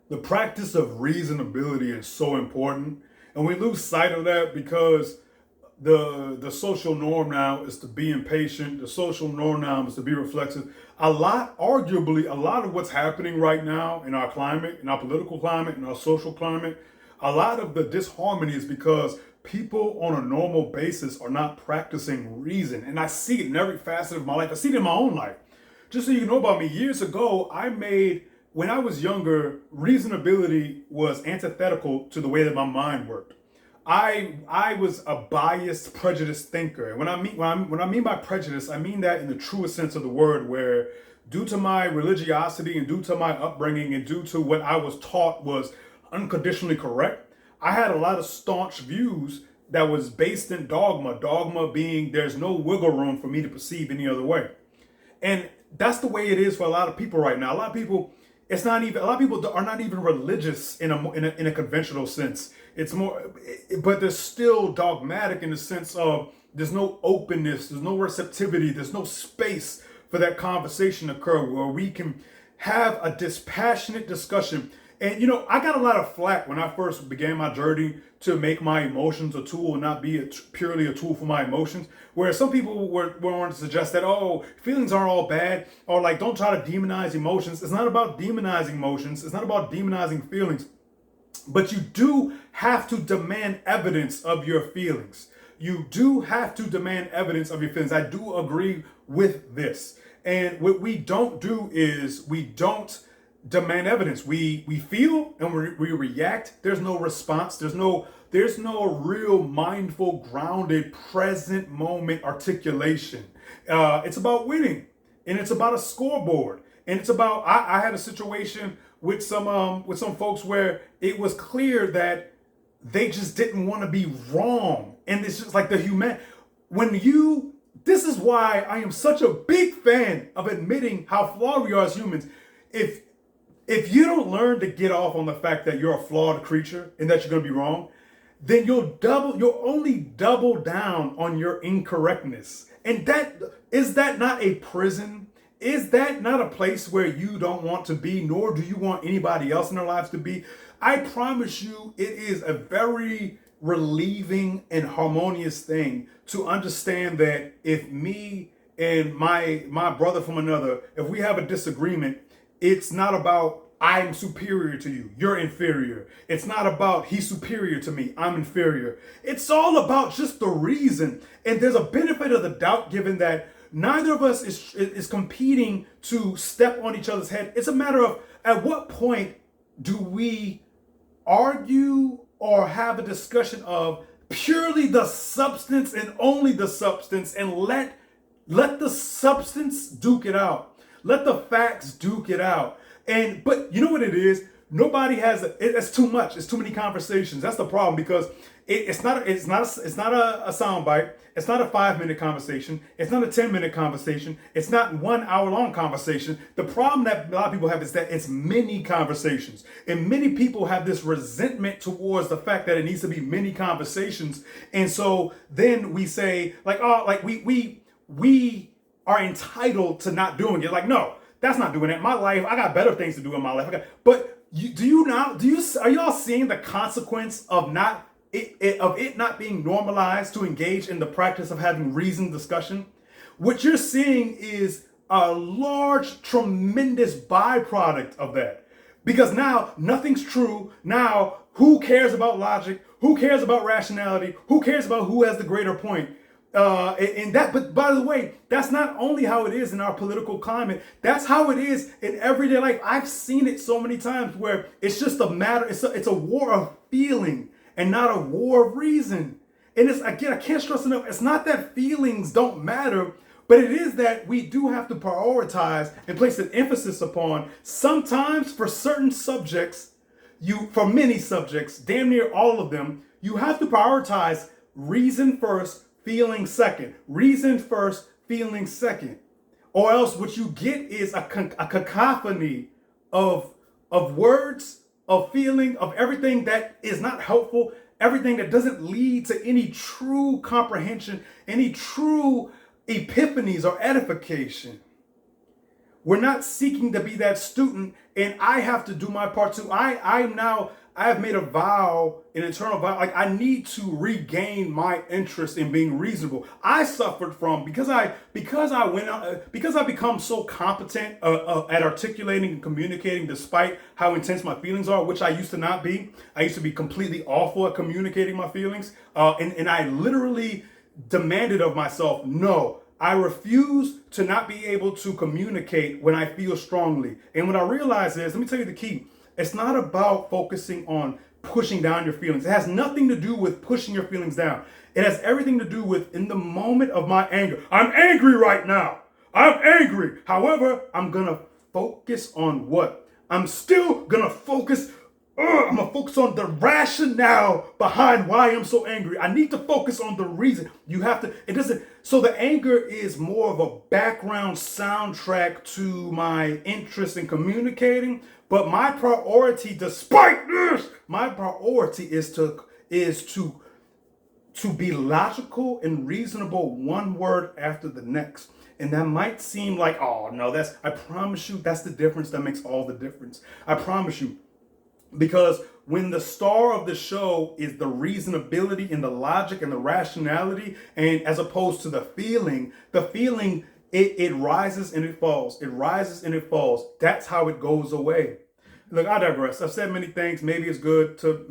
The practice of reasonability is so important, and we lose sight of that because the social norm now is to be impatient. The social norm now is to be reflexive. Arguably, a lot of what's happening right now in our climate, in our political climate, in our social climate, a lot of the disharmony is because people on a normal basis are not practicing reason. And I see it in every facet of my life. I see it in my own life. Just so you know about me, years ago, when I was younger, reasonability was antithetical to the way that my mind worked. I was a biased, prejudiced thinker. And when I mean by prejudice, I mean that in the truest sense of the word, where due to my religiosity and due to my upbringing and due to what I was taught was unconditionally correct, I had a lot of staunch views that was based in dogma. Dogma being there's no wiggle room for me to perceive any other way. And that's the way it is for a lot of people right now. A lot of people, it's not even, a lot of people are not even religious in a conventional sense. It's more, but they're still dogmatic in the sense of there's no openness, there's no receptivity, there's no space for that conversation to occur where we can have a dispassionate discussion. And I got a lot of flack when I first began my journey to make my emotions a tool and not be purely a tool for my emotions. Where some people were wanting to suggest that, oh, feelings aren't all bad, or like don't try to demonize emotions. It's not about demonizing emotions. It's not about demonizing feelings. But you do have to demand evidence of your feelings. You do have to demand evidence of your feelings. I do agree with this. And what we don't do is we don't demand evidence. We feel and we react. There's no response. There's no real mindful, grounded, present moment articulation. It's about winning, and it's about a scoreboard, and it's about. I had a situation with some folks where it was clear that they just didn't want to be wrong, and it's just like the human. This is why I am such a big fan of admitting how flawed we are as humans. If you don't learn to get off on the fact that you're a flawed creature and that you're going to be wrong, then you'll only double down on your incorrectness. And is that not a prison? Is that not a place where you don't want to be, nor do you want anybody else in their lives to be? I promise you, it is a very relieving and harmonious thing to understand that if me and my brother from another, if we have a disagreement, it's not about I'm superior to you, you're inferior. It's not about he's superior to me, I'm inferior. It's all about just the reason. And there's a benefit of the doubt given that neither of us is competing to step on each other's head. It's a matter of at what point do we argue or have a discussion of purely the substance and only the substance, and let the substance duke it out. Let the facts duke it out. But you know what it is? Nobody has it's too much. It's too many conversations. That's the problem, because it's not a soundbite. It's not a 5-minute conversation. It's not a 10-minute conversation. It's not 1 hour long conversation. The problem that a lot of people have is that it's many conversations, and many people have this resentment towards the fact that it needs to be many conversations. And so then we say like, oh, like we are entitled to not doing it. Like, no, that's not doing it. My life, I got better things to do in my life. But are y'all seeing the consequence of it not being normalized to engage in the practice of having reasoned discussion? What you're seeing is a large, tremendous byproduct of that. Because now nothing's true. Now, who cares about logic? Who cares about rationality? Who cares about who has the greater point? But by the way, that's not only how it is in our political climate. That's how it is in everyday life. I've seen it so many times where it's just a matter. It's a war of feeling and not a war of reason. And it's, again, I can't stress enough. It's not that feelings don't matter, but it is that we do have to prioritize and place an emphasis upon. Sometimes for certain subjects, for many subjects, damn near all of them, you have to prioritize reason first, feeling second. Reason first, feeling second. Or else what you get is a cacophony of words, of feeling, of everything that is not helpful, everything that doesn't lead to any true comprehension, any true epiphanies or edification. We're not seeking to be that student, and I have to do my part too. I have made a vow, an eternal vow. Like, I need to regain my interest in being reasonable. I suffered from because I become so competent at articulating and communicating, despite how intense my feelings are, which I used to not be. I used to be completely awful at communicating my feelings, and I literally demanded of myself, no. I refuse to not be able to communicate when I feel strongly. And what I realize is, let me tell you the key. It's not about focusing on pushing down your feelings. It has nothing to do with pushing your feelings down. It has everything to do with, in the moment of my anger, I'm angry right now. I'm angry. However, I'm going to focus on what? I'm still going to focus. I'm going to focus on the rationale behind why I'm so angry. I need to focus on the reason. So the anger is more of a background soundtrack to my interest in communicating. But my priority, despite this, my priority is to be logical and reasonable, one word after the next. And that might seem like, oh no, I promise you, that's the difference that makes all the difference. I promise you. Because when the star of the show is the reasonability and the logic and the rationality, and as opposed to the feeling, it rises and it falls. It rises and it falls. That's how it goes away. Look, I digress. I've said many things. Maybe it's good to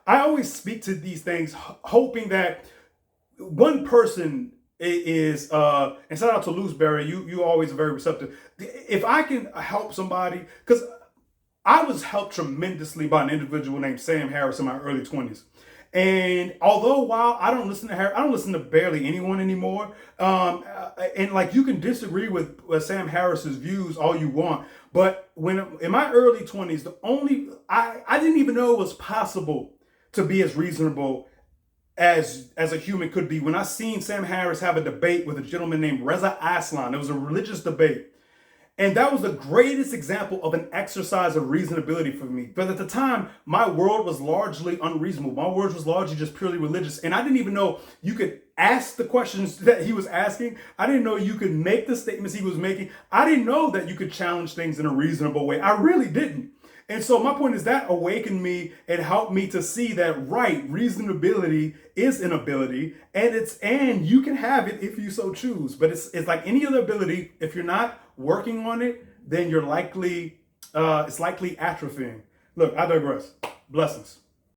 I always speak to these things hoping that one person is and shout out to Looseberry. You always are very receptive. If I can help somebody, because I was helped tremendously by an individual named Sam Harris in my early 20s. And although while I don't listen to Harris, I don't listen to barely anyone anymore. And like, you can disagree with Sam Harris's views all you want. But when in my early 20s, I didn't even know it was possible to be as reasonable as a human could be. When I seen Sam Harris have a debate with a gentleman named Reza Aslan, it was a religious debate. And that was the greatest example of an exercise of reasonability for me. But at the time, my world was largely unreasonable. My world was largely just purely religious. And I didn't even know you could ask the questions that he was asking. I didn't know you could make the statements he was making. I didn't know that you could challenge things in a reasonable way. I really didn't. And so my point is that awakened me and helped me to see that, right, reasonability is an ability, and you can have it if you so choose. But it's like any other ability. If you're not working on it, then it's likely atrophying. Look, I digress. Blessings.